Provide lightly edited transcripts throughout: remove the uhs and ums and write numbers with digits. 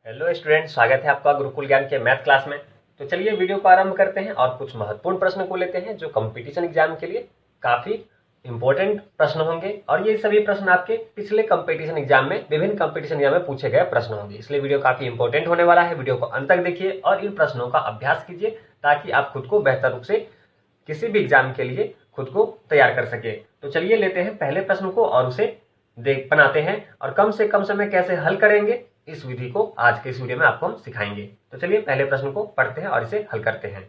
Hello student, स्वागत है आपका गुरुकुल ज्ञान के मैथ क्लास में। तो चलिए वीडियो को आरंभ करते हैं और कुछ महत्वपूर्ण प्रश्न को लेते हैं जो कंपटीशन एग्जाम के लिए काफी इंपॉर्टेंट प्रश्न होंगे। और ये सभी प्रश्न आपके पिछले कंपटीशन एग्जाम में, विभिन्न कंपटीशन एग्जाम में पूछे गए प्रश्न होंगे, इसलिए वीडियो काफी इंपॉर्टेंट होने वाला है। वीडियो को अंत तक देखिए और इन प्रश्नों का अभ्यास कीजिए ताकि आप खुद को बेहतर रूप से किसी भी एग्जाम के लिए खुद को तैयार कर सके। तो चलिए लेते हैं पहले प्रश्न को और उसे बनाते हैं और कम से कम समय कैसे हल करेंगे इस विधि को आज के इस वीडियो में आपको हम सिखाएंगे। तो चलिए पहले प्रश्न को पढ़ते हैं और इसे हल करते हैं।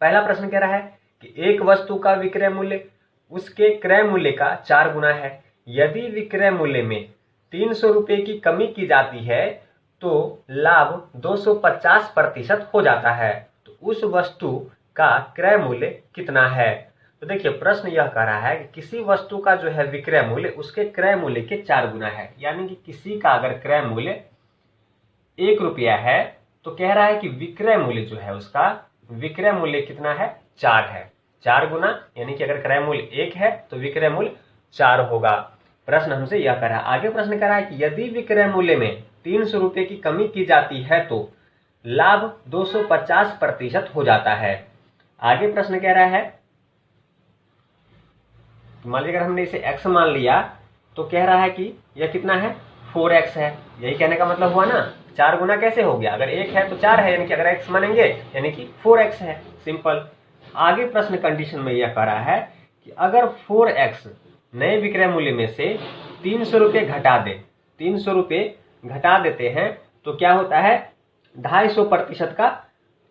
पहला प्रश्न कह रहा है कि एक वस्तु का विक्रय मूल्य उसके क्रय मूल्य का 4 गुना है। यदि विक्रय मूल्य में 300 रुपए की कमी की जाती है तो लाभ 250% हो जाता है। तो उस वस्तु का क्रय मूल्य कितना है? तो देखिए प्रश्न यह कह रहा है कि किसी वस्तु का जो है विक्रय मूल्य उसके क्रय मूल्य के 4 गुना है। यानी कि किसी का अगर क्रय मूल्य 1 रुपया है तो कह रहा है कि विक्रय मूल्य जो है उसका विक्रय मूल्य कितना है? 4 है। 4 गुना यानी कि अगर क्रय मूल्य 1 है तो विक्रय मूल्य 4 होगा। प्रश्न हमसे यह कह रहा है। आगे प्रश्न कह रहा है कि यदि विक्रय मूल्य में 300 रुपए की कमी की जाती है तो लाभ 250% हो जाता है। आगे प्रश्न कह रहा है, मान लीजिए अगर हमने इसे x मान लिया तो कह रहा है कि यह कितना है? 4x है। यही कहने का मतलब हुआ ना, 4 गुना कैसे हो गया? अगर 1 है तो 4 है, यानी कि अगर x मानेंगे यानी कि 4x है। सिंपल। आगे प्रश्न कंडीशन में यह कह रहा है कि अगर 4x नए विक्रय मूल्य में से 300 रुपये घटा दे, 300 रुपये घटा देते हैं तो क्या होता है? 250% का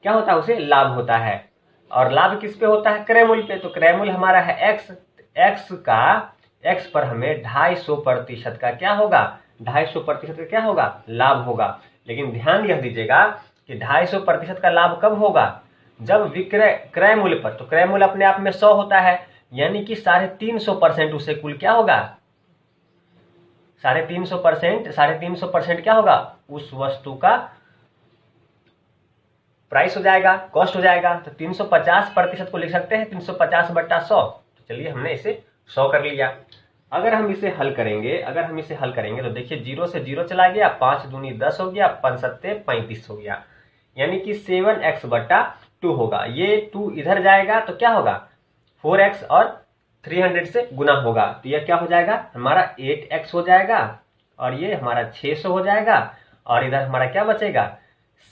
क्या होता है? उसे लाभ होता है। और लाभ किस पे होता है? क्रय मूल्य पे। तो क्रय मूल्य हमारा है x, x पर हमें 250% का क्या होगा? 250% का क्या होगा? लाभ होगा। लेकिन ध्यान यह दीजिएगा कि 250% का लाभ कब होगा? जब विक्रय क्रय मूल्य पर, तो क्रय मूल्य अपने आप में 100 होता है, यानी कि 350% उसे कुल क्या होगा? 350% क्या होगा? उस वस्तु का प्राइस हो जाएगा, कॉस्ट हो जाएगा। तो 350% को लिख सकते हैं 350/100। तो चलिए हमने इसे 100 कर लिया। अगर हम इसे हल करेंगे तो देखिए 0 से 0 चला गया, 5 दूनी 10 हो गया, 5 सत्ते 35 हो गया, यानी कि 7x/2 होगा। ये 2 इधर जाएगा तो क्या होगा? 4x और 300 से गुना होगा तो यह क्या हो जाएगा? हमारा 8x हो जाएगा और ये हमारा 600 हो जाएगा और इधर हमारा क्या बचेगा?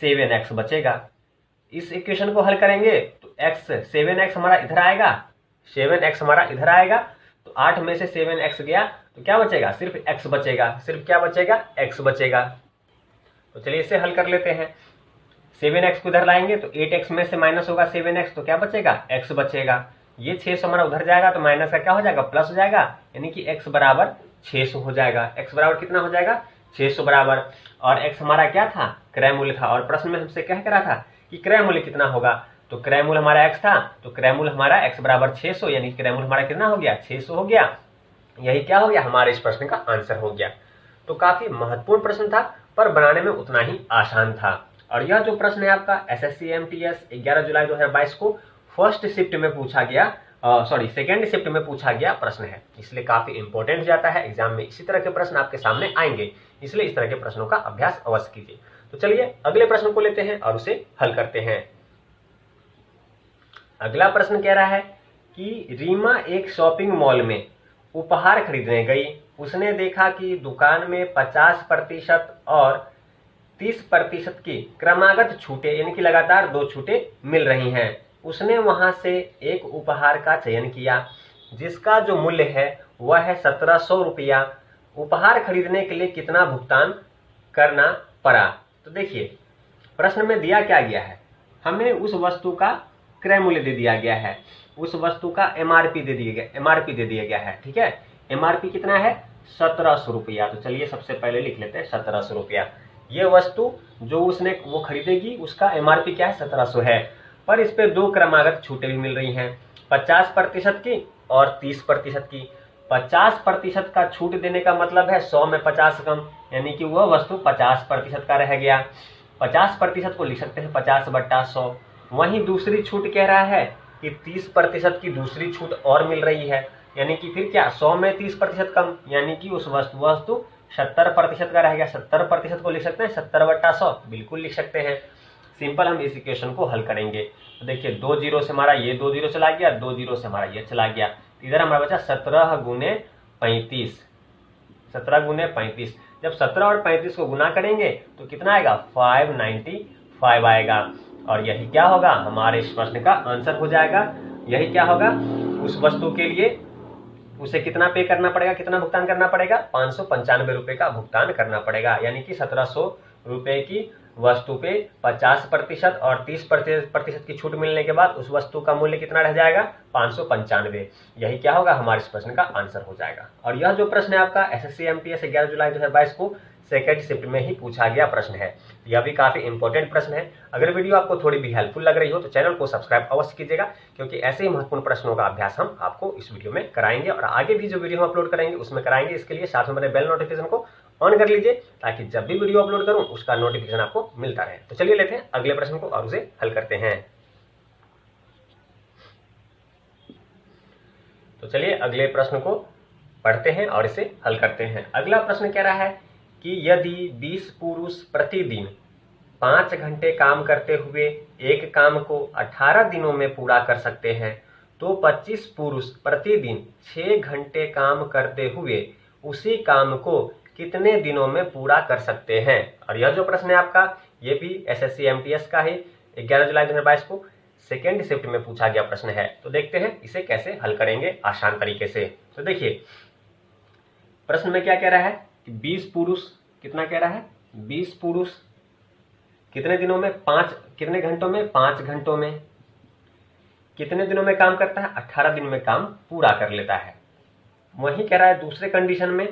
7x बचेगा। इस इक्वेशन को हल करेंगे तो x 7x हमारा इधर आएगा, 7x हमारा इधर आएगा, तो 8 में से 7x गया तो क्या बचेगा? सिर्फ x बचेगा। सिर्फ क्या बचेगा? x बचेगा। तो चलिए इसे हल कर लेते हैं। 7x को इधर लाएंगे तो 8x में से माइनस होगा 7x, तो क्या बचेगा? x बचेगा। ये 600 हमारा उधर जाएगा तो माइनस का क्या हो जाएगा? प्लस हो जाएगा, यानी कि x बराबर 600 हो जाएगा। x बराबर कितना हो जाएगा? 600 बराबर। और x हमारा क्या था? क्रय मूल्य था। और प्रश्न में हमसे क्या कह रहा था कि क्रय मूल्य कितना होगा? तो क्रय मूल्य हमारा x था, तो क्रय मूल्य हमारा x बराबर 600, यानी क्रय मूल्य हमारा कितना हो गया? 600 हो गया। यही क्या हो गया? हमारे इस प्रश्न का आंसर हो गया। तो काफी महत्वपूर्ण प्रश्न था पर बनाने में उतना ही आसान था। और यह जो प्रश्न है आपका एसएससी एमटीएस 11 जुलाई 2022 को फर्स्ट शिफ्ट में पूछा गया, सेकेंड शिफ्ट में पूछा गया प्रश्न है, इसलिए काफी इंपॉर्टेंट हो जाता है। एग्जाम में इसी तरह के प्रश्न आपके सामने आएंगे, इसलिए इस तरह के प्रश्नों का अभ्यास अवश्य कीजिए। तो चलिए अगले प्रश्न को लेते हैं और उसे हल करते हैं। अगला प्रश्न कह रहा है कि रीमा एक शॉपिंग मॉल में उपहार खरीदने गई। उसने देखा कि दुकान में 50% और 30% की क्रमागत छूटें, यानी कि लगातार 2 छूटें मिल रही हैं। उसने वहां से एक उपहार का चयन किया जिसका जो मूल्य है वह है 1700 रुपया। उपहार खरीदने के लिए कितना भुगतान करना पड़ा? तो देखिए प्रश्न में दिया क्या गया है? हमें उस वस्तु का क्रय मूल्य दे दिया गया है, उस वस्तु का एमआरपी दे दिया गया है। ठीक है, एमआरपी कितना है? 1700 रुपया। तो चलिए सबसे पहले लिख लेते हैं 1700 रुपया। ये वस्तु जो उसने वो खरीदेगी उसका एमआरपी क्या है? 1700 है। पर इस पे 2 क्रमागत छूटें भी मिल रही हैं, 50% की और 30% की। 50% का छूट देने का मतलब है 100 में 50 कम, यानी कि वह वस्तु 50% का रह गया। 50% को लिख सकते हैं 50/100। वहीं दूसरी छूट कह रहा है कि 30% की दूसरी छूट और मिल रही है, यानी कि फिर क्या? 100 में 30% कम, यानी कि उस वस्तु 70% का रह गया, 70% को लिख सकते हैं 70/100, बिल्कुल लिख सकते हैं। सिंपल हम इस इक्वेशन को हल करेंगे। तो देखिए 2 जीरो से हमारा ये 2 जीरो चला गया, 2 जीरो से हमारा ये चला गया, इधर हमारा बचा 17 गुने 35, 17 गुने 35। जब 17 और 35 को गुना करेंगे तो कितना आएगा, 595 आएगा। और यही क्या होगा, हमारे इस प्रश्न का आंसर हो जाएगा। यही क्या होगा, उस वस्तु के लिए उसे कितना पे करना पड़ेगा, कितना भुगतान करना पड़ेगा, 595 रुपए का भुगतान करना पड़ेगा। यानी कि 1700 रुपए की वस्तु पे 50% और 30% की छूट मिलने के बाद उस वस्तु का मूल्य कितना रह जाएगा, 595। यही क्या होगा, हमारे इस प्रश्न का आंसर हो जाएगा। और यह जो प्रश्न है आपका एसएससी एमटीएस 11 जुलाई 2022 को सेकंड शिफ्ट में ही पूछा गया प्रश्न है। यह भी काफी इंपॉर्टेंट प्रश्न है। अगर वीडियो आपको थोड़ी भी हेल्पफुल लग रही हो तो चैनल को सब्सक्राइब अवश्य कीजिएगा, क्योंकि ऐसे ही महत्वपूर्ण प्रश्नों का अभ्यास हम आपको इस वीडियो में कराएंगे और आगे भी जो वीडियो हम अपलोड करेंगे उसमें कराएंगे। इसके लिए साथ में बने बेल नोटिफिकेशन को ऑन कर लीजिए, ताकि जब भी वीडियो अपलोड करूं उसका नोटिफिकेशन आपको मिलता रहे। तो चलिए लेते हैं अगले प्रश्न को और उसे हल करते हैं। तो चलिए अगले प्रश्न को पढ़ते हैं और इसे हल करते हैं। अगला प्रश्न कह रहा है कि यदि 20 पुरुष प्रतिदिन 5 घंटे काम करते हुए एक काम को 18 दिनों में पूरा कर सकते हैं, तो 25 पुरुष प्रतिदिन 6 घंटे काम करते हुए उसी काम को कितने दिनों में पूरा कर सकते हैं। और यह जो प्रश्न है आपका, ये भी एसएससी एमटीएस का है, 11 जुलाई 2022 को सेकेंड शिफ्ट में पूछा गया प्रश्न है। तो देखते हैं इसे कैसे हल करेंगे आसान तरीके से। तो देखिए प्रश्न में क्या कह रहा है कि 20 पुरुष, कितना कह रहा है, 20 पुरुष कितने दिनों में, कितने घंटों में, 5 घंटों में, कितने दिनों में काम करता है, 18 दिन में काम पूरा कर लेता है। वही कह रहा है दूसरे कंडीशन में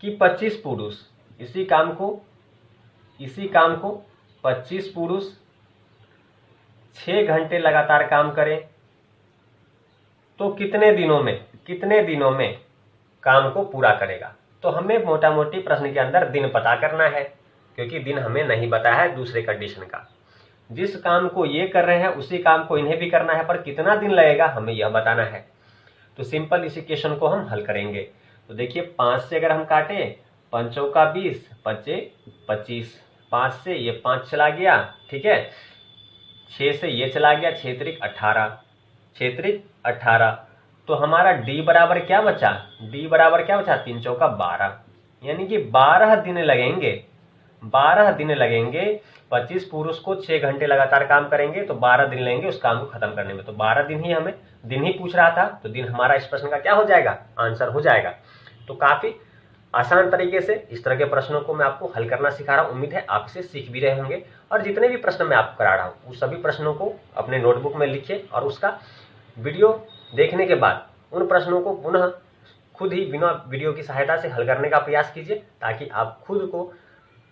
कि 25 पुरुष इसी काम को 25 पुरुष 6 घंटे लगातार काम करें तो कितने दिनों में काम को पूरा करेगा। तो हमें मोटा मोटी प्रश्न के अंदर दिन पता करना है, क्योंकि दिन हमें नहीं पता है दूसरे कंडीशन का। जिस काम को ये कर रहे हैं उसी काम को इन्हें भी करना है, पर कितना दिन लगेगा हमें यह बताना है। तो सिंपल इस इक्वेशन को हम हल करेंगे। तो देखिए 5 से अगर हम काटे, 5 चौका 20, 25, 5 से ये 5 चला गया, ठीक है, 6 से ये चला गया, 6 त्रिक 18, तो हमारा डी बराबर क्या बचा, 3 चौका 12, यानी कि 12 दिन लगेंगे। 25 पुरुष को 6 घंटे लगातार काम करेंगे तो 12 दिन लगेंगे उस काम को खत्म करने में। तो 12 दिन ही हमें दिन ही पूछ रहा था, तो दिन हमारा इस प्रश्न का क्या हो जाएगा, आंसर हो जाएगा। तो काफी आसान तरीके से इस तरह के प्रश्नों को मैं आपको हल करना सिखा रहा हूं। उम्मीद है आप इसे सीख भी रहे होंगे। और जितने भी प्रश्न मैं आपको करा रहा हूं उस सभी प्रश्नों को अपने नोटबुक में लिखिए और उसका वीडियो देखने के बाद उन प्रश्नों को पुनः खुद ही बिना वीडियो की सहायता से हल करने का प्रयास कीजिए, ताकि आप खुद को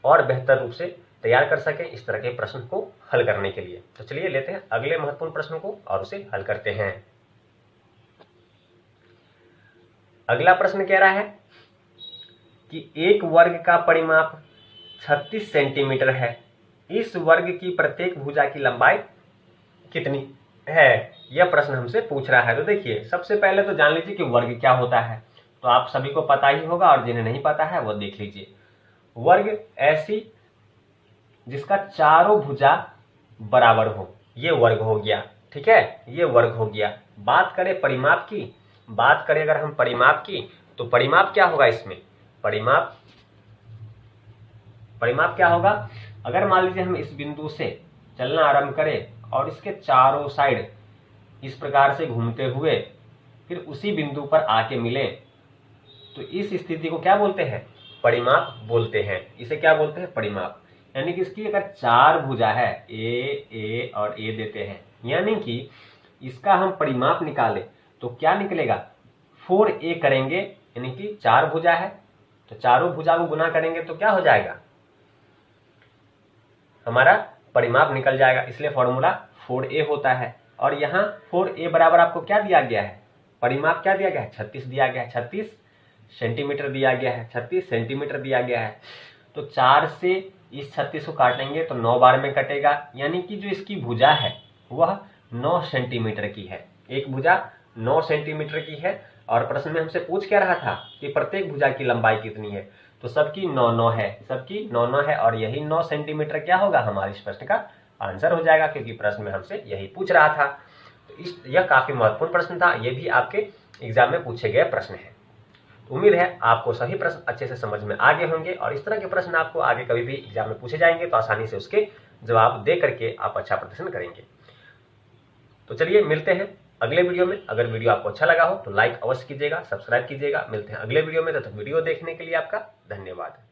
और बेहतर रूप से तैयार कर सकें इस तरह के प्रश्न को हल करने के लिए। तो चलिए लेते हैं अगले महत्वपूर्ण प्रश्न को और उसे हल करते हैं। अगला प्रश्न कह रहा है कि एक वर्ग का परिमाप 36 सेंटीमीटर है, इस वर्ग की प्रत्येक भुजा की लंबाई कितनी है, यह प्रश्न हमसे पूछ रहा है। तो देखिए सबसे पहले तो जान लीजिए कि वर्ग क्या होता है। तो आप सभी को पता ही होगा, और जिन्हें नहीं पता है वो देख लीजिए। वर्ग ऐसी जिसका चारों भुजा बराबर हो, ये वर्ग हो गया, ठीक है, ये वर्ग हो गया। बात करें परिमाप की, अगर हम परिमाप की, तो परिमाप क्या होगा इसमें, परिमाप क्या होगा, अगर मान लीजिए हम इस बिंदु से चलना आरंभ करें और इसके चारों साइड इस प्रकार से घूमते हुए फिर उसी बिंदु पर आके मिले, तो इस स्थिति को क्या बोलते हैं, परिमाप बोलते हैं। इसे क्या बोलते हैं, परिमाप। यानी कि इसकी अगर 4 भुजा है, ए और ए देते हैं, यानी कि इसका हम परिमाप निकालें तो क्या निकलेगा, 4a करेंगे, यानी कि 4 भुजा है तो चारों भुजा को गुना करेंगे तो क्या हो जाएगा, हमारा परिमाप निकल जाएगा। इसलिए फॉर्मूला 4a होता है। और यहाँ 4a बराबर आपको क्या दिया गया है, परिमाप क्या दिया गया है, 36 दिया गया है, 36 सेंटीमीटर दिया गया है, 36 सेंटीमीटर दिया गया है। तो 4 से इस 36 को काटेंगे तो 9 बार में कटेगा, यानी कि जो इसकी भुजा है वह 9 सेंटीमीटर की है। एक भुजा 9 सेंटीमीटर की है और प्रश्न में हमसे पूछ क्या रहा था कि प्रत्येक भुजा की लंबाई कितनी है, तो सबकी 9-9 है, सबकी 9-9 है और यही 9 सेंटीमीटर क्या होगा, हमारे इस प्रश्न का आंसर हो जाएगा, क्योंकि प्रश्न में हमसे यही पूछ रहा था। तो यह काफी महत्वपूर्ण प्रश्न था, ये भी आपके एग्जाम में पूछे गए प्रश्न है। उम्मीद है आपको सभी प्रश्न अच्छे से समझ में आ गए होंगे और इस तरह के प्रश्न आपको आगे कभी भी एग्जाम में पूछे जाएंगे तो आसानी से उसके जवाब दे करके आप अच्छा प्रदर्शन करेंगे। तो चलिए मिलते हैं अगले वीडियो में। अगर वीडियो आपको अच्छा लगा हो तो लाइक अवश्य कीजिएगा, सब्सक्राइब कीजिएगा। मिलते हैं अगले वीडियो में, तब तक वीडियो देखने के लिए आपका धन्यवाद।